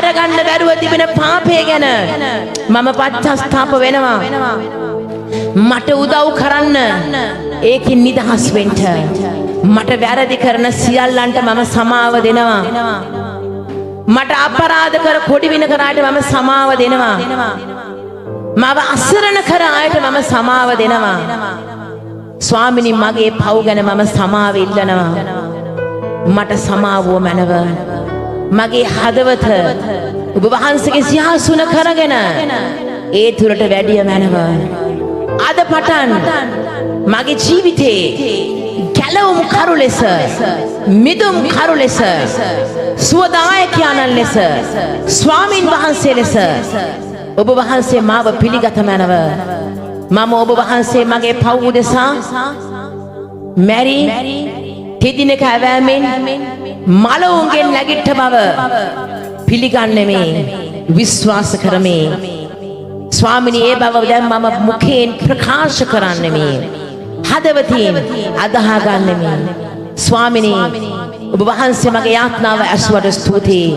අරගන්න බැරුව තිබෙන පාපය ගැන මම පශ්චාත්තාප වෙනවා. මට උදව් කරන්න ඒකින් නිදහස් වෙන්න. මට වැරදි කරන සියල්ලන්ට මම සමාව දෙනවා. මට අපරාධ කර කොඩි වින කරාට මම සමාව දෙනවා. මම අසරණ කර අයට මම සමාව දෙනවා. ස්වාමිනී මගේ පව් ගැන මම සමාව ඉල්ලනවා. මට සමාවුව මැනව. මගේ හදවත ඔබ වහන්සේගේ සිංහාසන කරගෙන ඒ තුරට වැඩිය මැනව. අද පටන් මගේ ජීවිතේ ගැලවුම් කරු ලෙස මිදුම් කරු ලෙස සුවදායකයන්න් ලෙස ස්වාමින් වහන්සේ ලෙස ඔබ වහන්සේ මාව පිළිගත මැනව. මම ඔබ වහන්සේ මගේ පව් උදෙසා මැරි තිදිනක ඇවෑමෙන් මලවුන්ගෙන් නැගිට්ට බව පිළිගන්නෙමි විශ්වාස කරමි. ස්වාමිනී ඒ බව දැන් මම මුඛයෙන් ප්‍රකාශ කරන්නෙමි. හදවතින් අදහා ගන්නෙමි. ස්වාමිනී ඔබ වහන්සේ මගේ යාඥාව ඇසුවට ස්තුතියි.